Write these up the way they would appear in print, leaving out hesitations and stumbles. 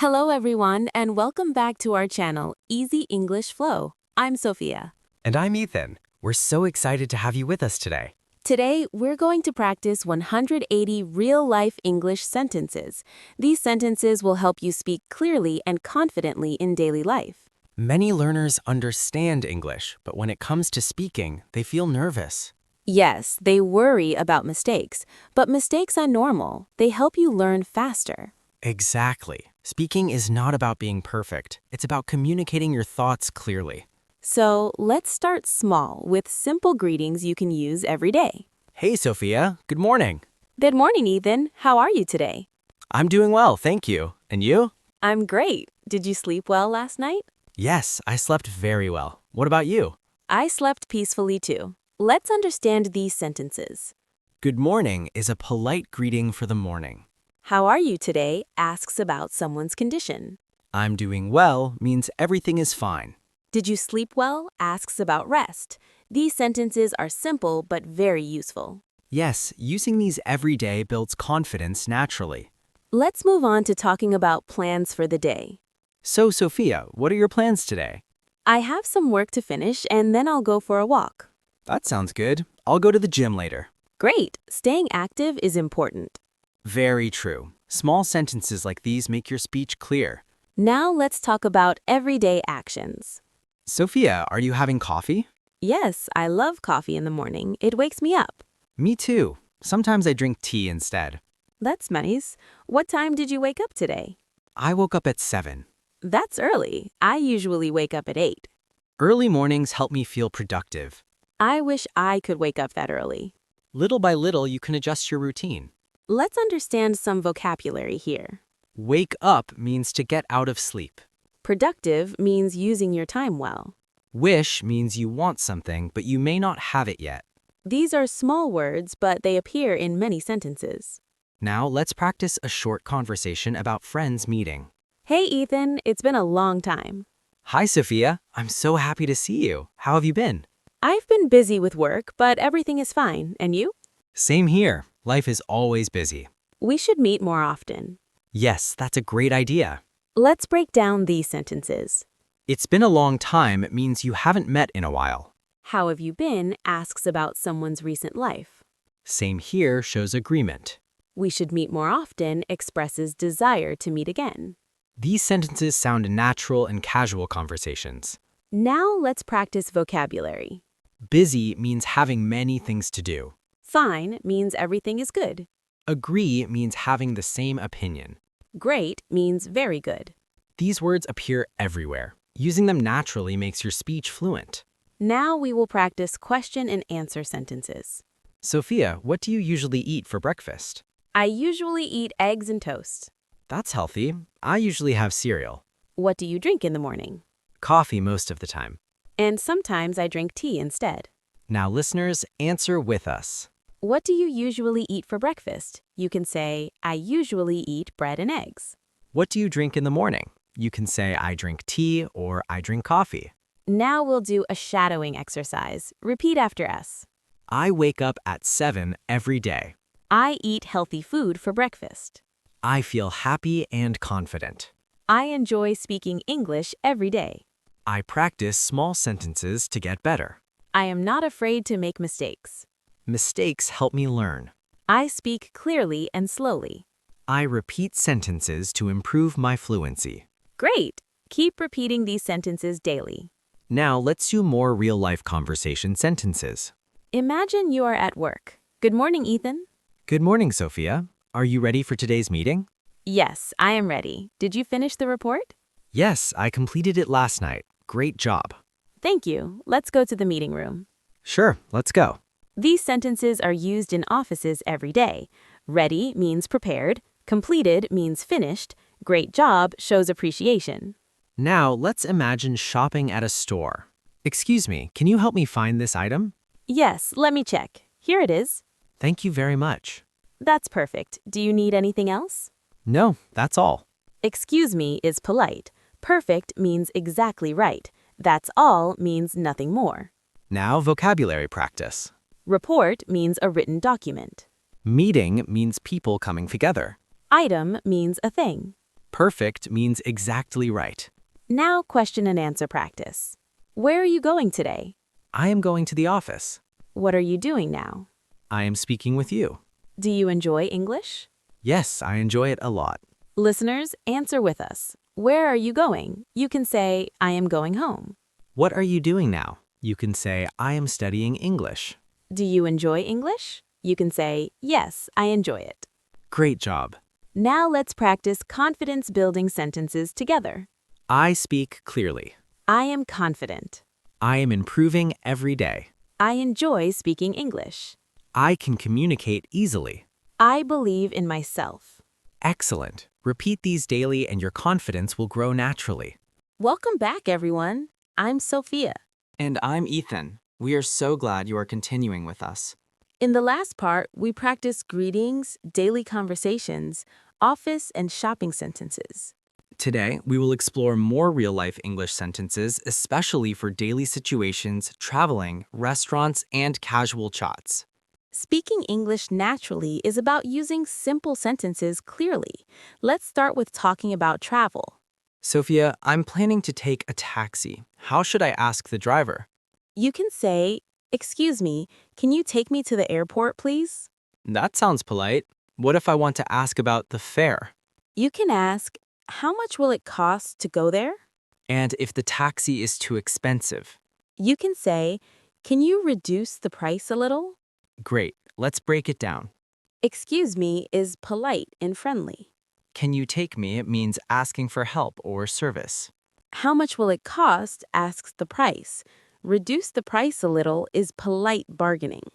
Hello everyone and welcome back to our channel, Easy English Flow. I'm Sophia. And I'm Ethan. We're so excited to have you with us today. Today, we're going to practice 180 real-life English sentences. These sentences will help you speak clearly and confidently in daily life. Many learners understand English, but when it comes to speaking, they feel nervous. Yes, they worry about mistakes, but mistakes are normal. They help you learn faster. Exactly. Speaking is not about being perfect. It's about communicating your thoughts clearly. So, let's start small with simple greetings you can use every day. Hey, Sophia. Good morning. Good morning, Ethan. How are you today? I'm doing well, thank you. And you? I'm great. Did you sleep well last night? Yes, I slept very well. What about you? I slept peacefully too. Let's understand these sentences. Good morning is a polite greeting for the morning. How are you today asks about someone's condition. I'm doing well means everything is fine. Did you sleep well asks about rest. These sentences are simple but very useful. Yes, using these every day builds confidence naturally. Let's move on to talking about plans for the day. So, Sophia, what are your plans today? I have some work to finish and then I'll go for a walk. That sounds good. I'll go to the gym later. Great! Staying active is important. Very true. Small sentences like these make your speech clear. Now let's talk about everyday actions. Sophia, are you having coffee? Yes, I love coffee in the morning. It wakes me up. Me too. Sometimes I drink tea instead. That's nice. What time did you wake up today? I woke up at 7. That's early. I usually wake up at 8. Early mornings help me feel productive. I wish I could wake up that early. Little by little, you can adjust your routine. Let's understand some vocabulary here. Wake up means to get out of sleep. Productive means using your time well. Wish means you want something, but you may not have it yet. These are small words, but they appear in many sentences. Now, let's practice a short conversation about friends meeting. Hey, Ethan, it's been a long time. Hi, Sophia. I'm so happy to see you. How have you been? I've been busy with work, but everything is fine. And you? Same here. Life is always busy. We should meet more often. Yes, that's a great idea. Let's break down these sentences. It's been a long time means you haven't met in a while. How have you been asks about someone's recent life. Same here shows agreement. We should meet more often expresses desire to meet again. These sentences sound natural in casual conversations. Now let's practice vocabulary. Busy means having many things to do. Fine means everything is good. Agree means having the same opinion. Great means very good. These words appear everywhere. Using them naturally makes your speech fluent. Now we will practice question and answer sentences. Sophia, what do you usually eat for breakfast? I usually eat eggs and toast. That's healthy. I usually have cereal. What do you drink in the morning? Coffee most of the time. And sometimes I drink tea instead. Now, listeners, answer with us. What do you usually eat for breakfast? You can say, I usually eat bread and eggs. What do you drink in the morning? You can say, I drink tea or I drink coffee. Now we'll do a shadowing exercise. Repeat after us. I wake up at 7 every day. I eat healthy food for breakfast. I feel happy and confident. I enjoy speaking English every day. I practice small sentences to get better. I am not afraid to make mistakes. Mistakes help me learn. I speak clearly and slowly. I repeat sentences to improve my fluency. Great! Keep repeating these sentences daily. Now let's do more real-life conversation sentences. Imagine you are at work. Good morning, Ethan. Good morning, Sophia. Are you ready for today's meeting? Yes, I am ready. Did you finish the report? Yes, I completed it last night. Great job. Thank you. Let's go to the meeting room. Sure, let's go. These sentences are used in offices every day. Ready means prepared. Completed means finished. Great job shows appreciation. Now, let's imagine shopping at a store. Excuse me, can you help me find this item? Yes, let me check. Here it is. Thank you very much. That's perfect. Do you need anything else? No, that's all. Excuse me is polite. Perfect means exactly right. That's all means nothing more. Now, vocabulary practice. Report means a written document. Meeting means people coming together. Item means a thing. Perfect means exactly right. Now, question and answer practice. Where are you going today? I am going to the office. What are you doing now? I am speaking with you. Do you enjoy English? Yes, I enjoy it a lot. Listeners, answer with us. Where are you going? You can say, I am going home. What are you doing now? You can say, I am studying English. Do you enjoy English? You can say, yes, I enjoy it. Great job. Now let's practice confidence-building sentences together. I speak clearly. I am confident. I am improving every day. I enjoy speaking English. I can communicate easily. I believe in myself. Excellent. Repeat these daily and your confidence will grow naturally. Welcome back, everyone. I'm Sophia. And I'm Ethan. We are so glad you are continuing with us. In the last part, we practiced greetings, daily conversations, office and shopping sentences. Today, we will explore more real-life English sentences, especially for daily situations, traveling, restaurants, and casual chats. Speaking English naturally is about using simple sentences clearly. Let's start with talking about travel. Sophia, I'm planning to take a taxi. How should I ask the driver? You can say, "Excuse me, can you take me to the airport, please?" That sounds polite. What if I want to ask about the fare? You can ask, "How much will it cost to go there?" And if the taxi is too expensive? You can say, "Can you reduce the price a little?" Great. Let's break it down. Excuse me is polite and friendly. Can you take me? It means asking for help or service. How much will it cost asks the price. Reduce the price a little is polite bargaining.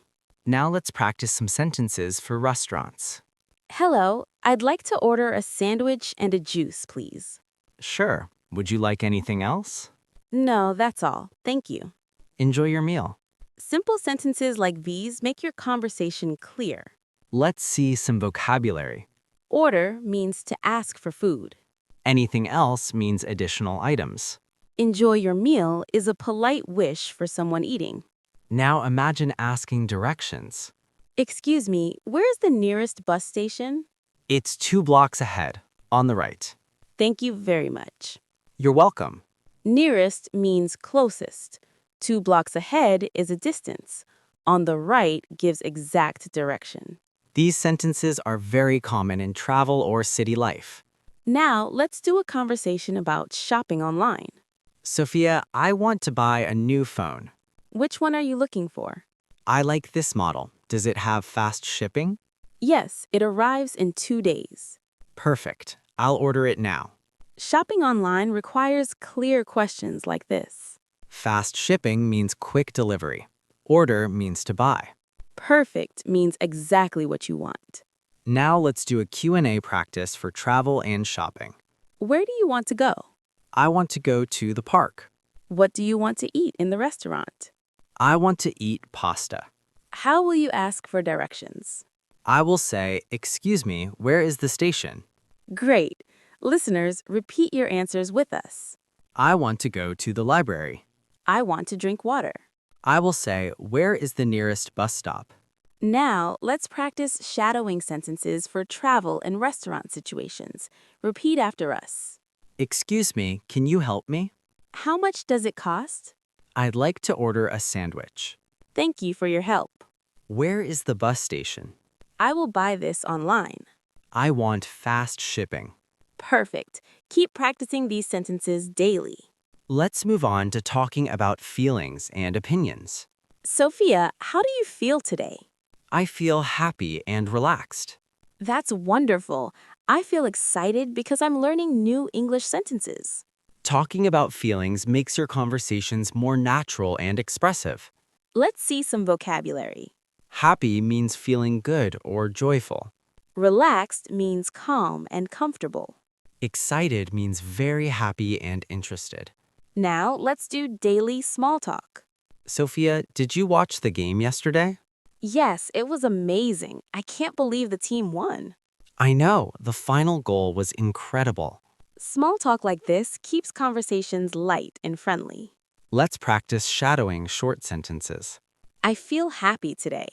Now let's practice some sentences for restaurants. Hello, I'd like to order a sandwich and a juice, please. Sure. Would you like anything else? No, that's all. Thank you. Enjoy your meal. Simple sentences like these make your conversation clear. Let's see some vocabulary. Order means to ask for food. Anything else means additional items. Enjoy your meal is a polite wish for someone eating. Now imagine asking directions. Excuse me, where is the nearest bus station? It's 2 blocks ahead, on the right. Thank you very much. You're welcome. Nearest means closest. 2 blocks ahead is a distance. On the right gives exact direction. These sentences are very common in travel or city life. Now, let's do a conversation about shopping online. Sophia, I want to buy a new phone. Which one are you looking for? I like this model. Does it have fast shipping? Yes, it arrives in 2 days. Perfect. I'll order it now. Shopping online requires clear questions like this. Fast shipping means quick delivery. Order means to buy. Perfect means exactly what you want. Now let's do a Q&A practice for travel and shopping. Where do you want to go? I want to go to the park. What do you want to eat in the restaurant? I want to eat pasta. How will you ask for directions? I will say, excuse me, where is the station? Great. Listeners, repeat your answers with us. I want to go to the library. I want to drink water. I will say, where is the nearest bus stop? Now, let's practice shadowing sentences for travel and restaurant situations. Repeat after us. Excuse me, can you help me? How much does it cost? I'd like to order a sandwich. Thank you for your help. Where is the bus station? I will buy this online. I want fast shipping. Perfect. Keep practicing these sentences daily. Let's move on to talking about feelings and opinions. Sophia, how do you feel today? I feel happy and relaxed. That's wonderful. I feel excited because I'm learning new English sentences. Talking about feelings makes your conversations more natural and expressive. Let's see some vocabulary. Happy means feeling good or joyful. Relaxed means calm and comfortable. Excited means very happy and interested. Now, let's do daily small talk. Sophia, did you watch the game yesterday? Yes, it was amazing. I can't believe the team won. I know, the final goal was incredible. Small talk like this keeps conversations light and friendly. Let's practice shadowing short sentences. I feel happy today.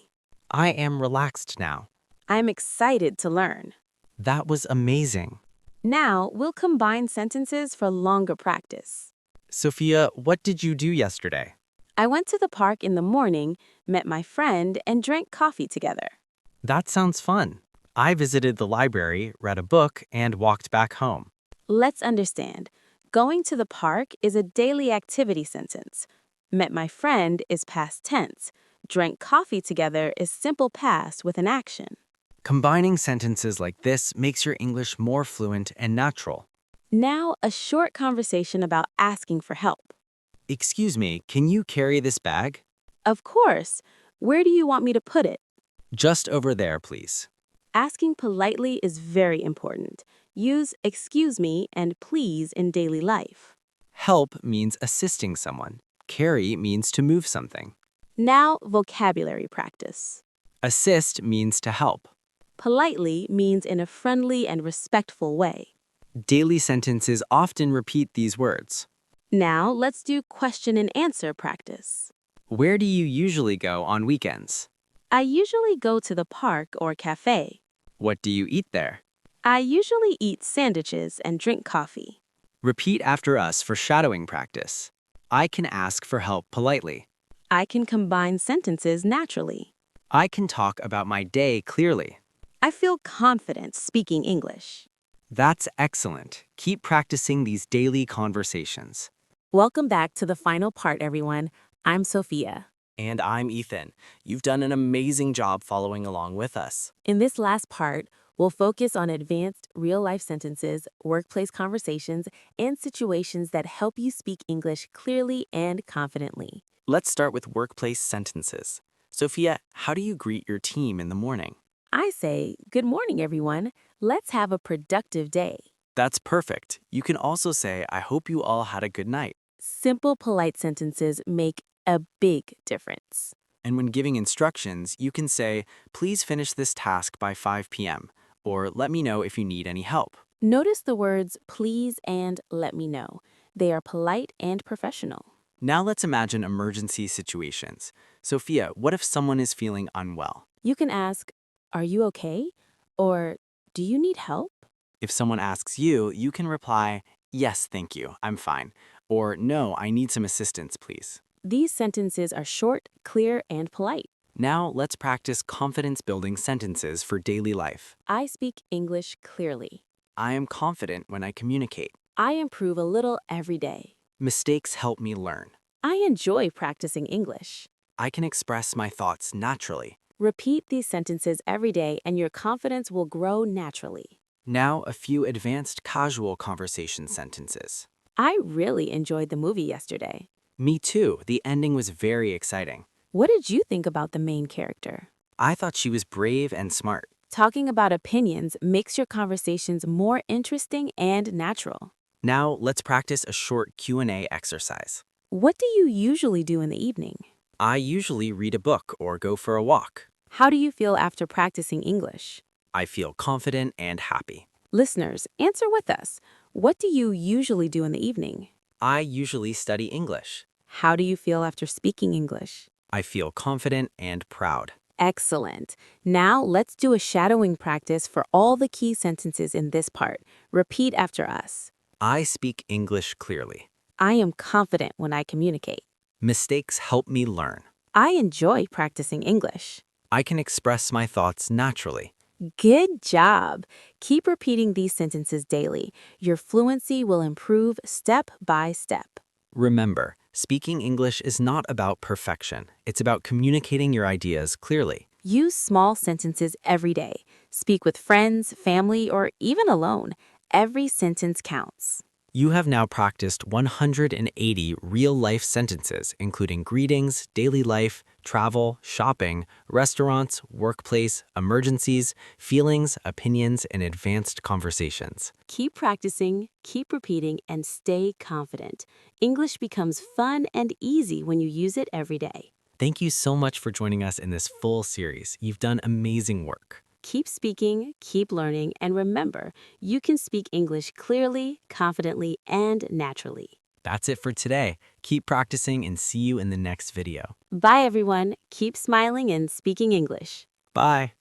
I am relaxed now. I'm excited to learn. That was amazing. Now, we'll combine sentences for longer practice. Sophia, what did you do yesterday? I went to the park in the morning, met my friend, and drank coffee together. That sounds fun. I visited the library, read a book, and walked back home. Let's understand. Going to the park is a daily activity sentence. Met my friend is past tense. Drank coffee together is simple past with an action. Combining sentences like this makes your English more fluent and natural. Now, a short conversation about asking for help. Excuse me, can you carry this bag? Of course. Where do you want me to put it? Just over there, please. Asking politely is very important. Use excuse me and please in daily life. Help means assisting someone. Carry means to move something. Now, vocabulary practice. Assist means to help. Politely means in a friendly and respectful way. Daily sentences often repeat these words. Now, let's do question and answer practice. Where do you usually go on weekends? I usually go to the park or cafe. What do you eat there? I usually eat sandwiches and drink coffee. Repeat after us for shadowing practice. I can ask for help politely. I can combine sentences naturally. I can talk about my day clearly. I feel confident speaking English. That's excellent. Keep practicing these daily conversations. Welcome back to the final part, everyone. I'm Sophia. And I'm Ethan. You've done an amazing job following along with us. In this last part, we'll focus on advanced real-life sentences, workplace conversations, and situations that help you speak English clearly and confidently. Let's start with workplace sentences. Sophia, how do you greet your team in the morning? I say, good morning, everyone. Let's have a productive day. That's perfect. You can also say, I hope you all had a good night. Simple, polite sentences make a big difference. And when giving instructions, you can say, please finish this task by 5 p.m., or let me know if you need any help. Notice the words please and let me know. They are polite and professional. Now let's imagine emergency situations. Sophia, what if someone is feeling unwell? You can ask, are you okay? Or do you need help? If someone asks you, you can reply, yes, thank you, I'm fine. Or no, I need some assistance, please. These sentences are short, clear, and polite. Now let's practice confidence-building sentences for daily life. I speak English clearly. I am confident when I communicate. I improve a little every day. Mistakes help me learn. I enjoy practicing English. I can express my thoughts naturally. Repeat these sentences every day and your confidence will grow naturally. Now a few advanced casual conversation sentences. I really enjoyed the movie yesterday. Me too. The ending was very exciting. What did you think about the main character? I thought she was brave and smart. Talking about opinions makes your conversations more interesting and natural. Now let's practice a short Q&A exercise. What do you usually do in the evening? I usually read a book or go for a walk. How do you feel after practicing English? I feel confident and happy. Listeners, answer with us. What do you usually do in the evening? I usually study English. How do you feel after speaking English? I feel confident and proud. Excellent. Now let's do a shadowing practice for all the key sentences in this part. Repeat after us. I speak English clearly. I am confident when I communicate. Mistakes help me learn. I enjoy practicing English. I can express my thoughts naturally. Good job! Keep repeating these sentences daily. Your fluency will improve step by step. Remember, speaking English is not about perfection. It's about communicating your ideas clearly. Use small sentences every day. Speak with friends, family, or even alone. Every sentence counts. You have now practiced 180 real-life sentences, including greetings, daily life, travel, shopping, restaurants, workplace, emergencies, feelings, opinions, and advanced conversations. Keep practicing, keep repeating, and stay confident. English becomes fun and easy when you use it every day. Thank you so much for joining us in this full series. You've done amazing work. Keep speaking, keep learning, and remember, you can speak English clearly, confidently, and naturally. That's it for today. Keep practicing and see you in the next video. Bye, everyone. Keep smiling and speaking English. Bye.